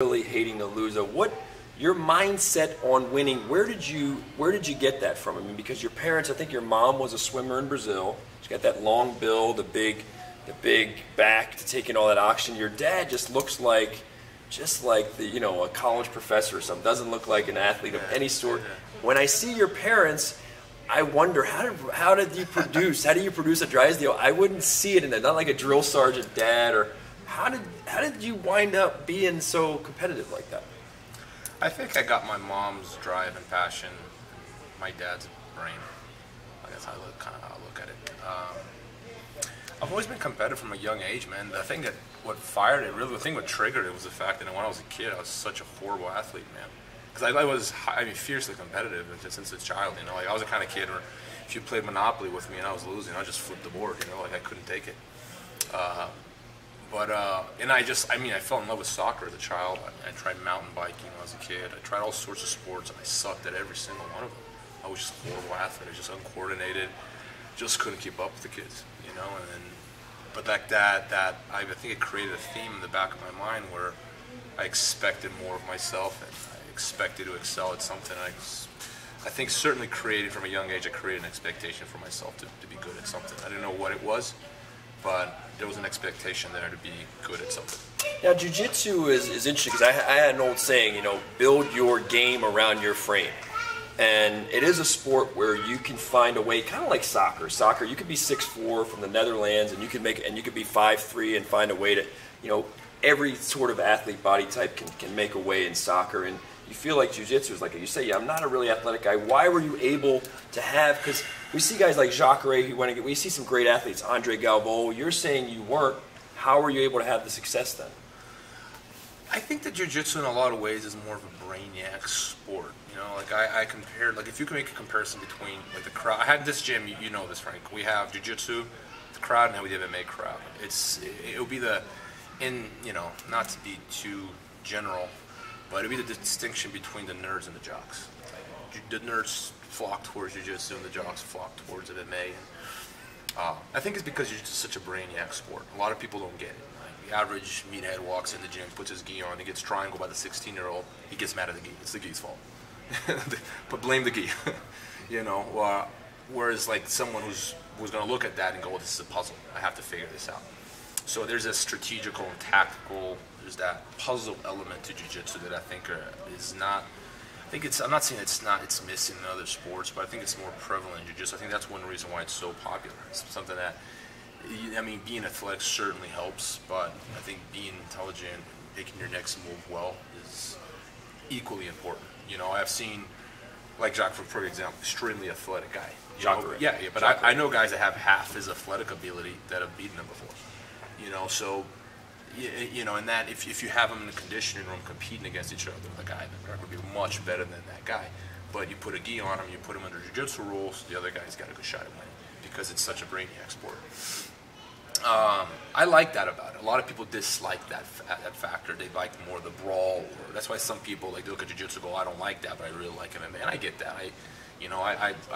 really hating to lose. What your mindset on winning? Where did you get that from? I mean, because your parents, I think your mom was a swimmer in Brazil. She got that long bill, the big back to take in all that oxygen. Your dad just looks like the a college professor or something. Doesn't look like an athlete of any sort. When I see your parents, I wonder how did you produce a Drysdale? I wouldn't see it in that. Not like a drill sergeant dad, or how did you wind up being so competitive like that? I think I got my mom's drive and passion, my dad's brain. I guess kind of how I look at it. I've always been competitive from a young age, man. The thing what fired it, really, the thing that triggered it was the fact that when I was a kid, I was such a horrible athlete, man. Because I was, fiercely competitive since a child, Like, I was the kind of kid where if you played Monopoly with me and I was losing, I'd just flip the board, like I couldn't take it. And I fell in love with soccer as a child. I tried mountain biking when I was a kid. I tried all sorts of sports, and I sucked at every single one of them. I was just a horrible athlete. I was just uncoordinated, just couldn't keep up with the kids, But I think it created a theme in the back of my mind where I expected more of myself, and I expected to excel at something. I think certainly from a young age, I created an expectation for myself to be good at something. I didn't know what it was, but there was an expectation there to be good at something. Now, jiu-jitsu is interesting because I had an old saying, build your game around your frame. And it is a sport where you can find a way, kind of like soccer. Soccer, you could be 6'4" from the Netherlands, and you could be 5'3" and find a way to, every sort of athlete body type can make a way in soccer. And you feel like jiu-jitsu is like, you say, I'm not a really athletic guy. Why were you able to have, because we see guys like Jacare who went, we see some great athletes, Andre Galvo. You're saying you weren't. How were you able to have the success then? I think that jiu-jitsu in a lot of ways is more of a brainiac sport. Like I compared, like if you can make a comparison between like the crowd. I had this gym, you know this, Frank. We have jiu-jitsu, the crowd, and now we have MMA crowd. It would be not to be too general, but it would be the distinction between the nerds and the jocks. The nerds flock towards jiu-jitsu and the jocks flock towards MMA. I think it's because jiu-jitsu is such a brainiac sport. A lot of people don't get it. Like the average meathead walks in the gym, puts his gi on, he gets triangled by the 16-year-old, he gets mad at the gi. It's the gi's fault. But blame the gi. Whereas like someone who's going to look at that and go, well, this is a puzzle. I have to figure this out. So there's a strategical and tactical, there's that puzzle element to jiu-jitsu that I think is not, I'm not saying it's missing in other sports, but I think it's more prevalent in jiu-jitsu. I think that's one reason why it's so popular. It's something that, being athletic certainly helps, but I think being intelligent, making your next move well is equally important. I've seen, like Jacques, for example, extremely athletic guy. But I know guys that have half his athletic ability that have beaten him before. And that if you have them in the conditioning room competing against each other, the guy that would be much better than that guy. But you put a gi on him, you put him under jiu-jitsu rules, the other guy's got a good shot at winning because it's such a brainiac sport. I like that about it. A lot of people dislike that factor. They like more the brawl. That's why some people they look at jiu-jitsu and go, I don't like that, but I really like MMA. And I get that. I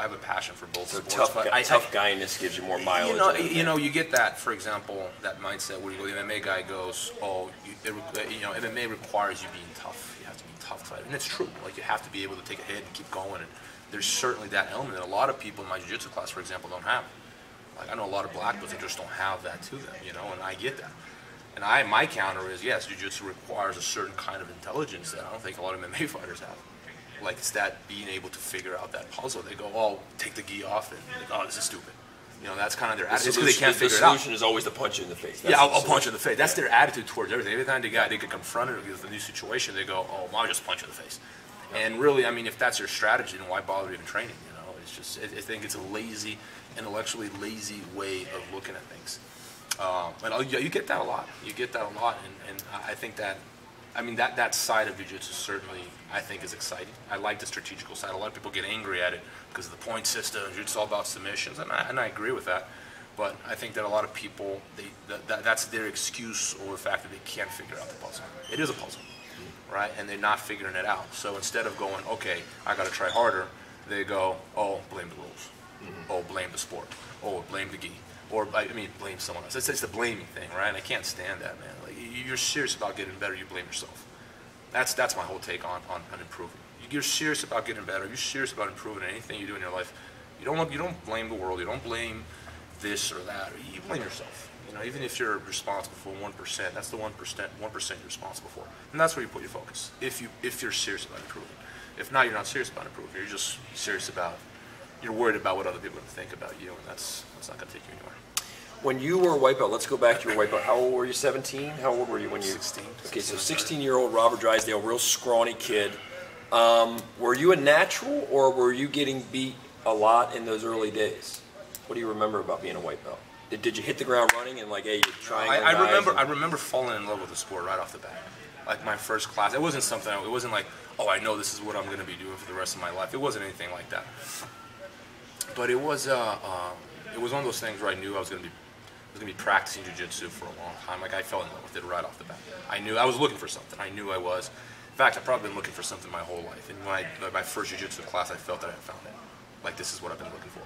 have a passion for both sports. Tough guyness gives you more mileage. You get that, for example, that mindset where the MMA guy goes, MMA requires you being tough. You have to be tough. And it's true. Like, you have to be able to take a hit and keep going. And there's certainly that element that a lot of people in my jiu-jitsu class, for example, don't have. Like, I know a lot of black belts that just don't have that to them, and I get that. And my counter is, yes, jiu-jitsu requires a certain kind of intelligence that I don't think a lot of MMA fighters have. Like, it's that being able to figure out that puzzle. They go, oh, take the gi off, and this is stupid. That's kind of their attitude. Because they can't figure it out. The solution is always to punch you in the face. I'll punch you in the face. That's their attitude towards everything. Every time they get confronted with a new situation, they go, oh, well, I'll just punch you in the face. And really, if that's your strategy, then why bother even training? It's just, I think it's a intellectually lazy way of looking at things. And you get that a lot. And I think that, that side of jiu-jitsu certainly, I think, is exciting. I like the strategical side. A lot of people get angry at it because of the point system. It's all about submissions, and I agree with that. But I think that a lot of people, that's their excuse over the fact that they can't figure out the puzzle. It is a puzzle, right? And they're not figuring it out. So instead of going, okay, I got to try harder, they go, oh, blame the rules. Oh, blame the sport. Oh, blame the gi. Or, blame someone else. It's the blaming thing, right? And I can't stand that, man. Like, you're serious about getting better, you blame yourself. That's my whole take on improving. You're serious about getting better. You're serious about improving anything you do in your life. You don't blame the world. You don't blame this or that. You blame yourself. You know, even if you're responsible for 1%, that's the 1% you're responsible for, and that's where you put your focus. If you're serious about improving. If not, you're not serious about improving. You're just serious about. You're worried about what other people are going to think about you, and that's not going to take you anywhere. When you were a white belt, let's go back to your white belt. How old were you? 17? How old were you when you? 16. Okay, so 16-year-old Robert Drysdale, real scrawny kid. Were you a natural, or were you getting beat a lot in those early days? What do you remember about being a white belt? Did you hit the ground running and like, hey, you're trying? I remember falling in love with the sport right off the bat. Like my first class, it wasn't something. It wasn't like, oh, I know this is what I'm going to be doing for the rest of my life. It wasn't anything like that. But it was one of those things where I knew I was going to be practicing jiu-jitsu for a long time. Like I fell in love with it right off the bat. I knew I was looking for something. I knew I was. In fact, I've probably been looking for something my whole life. And when my first jiu-jitsu class, I felt that I had found it. Like this is what I've been looking for.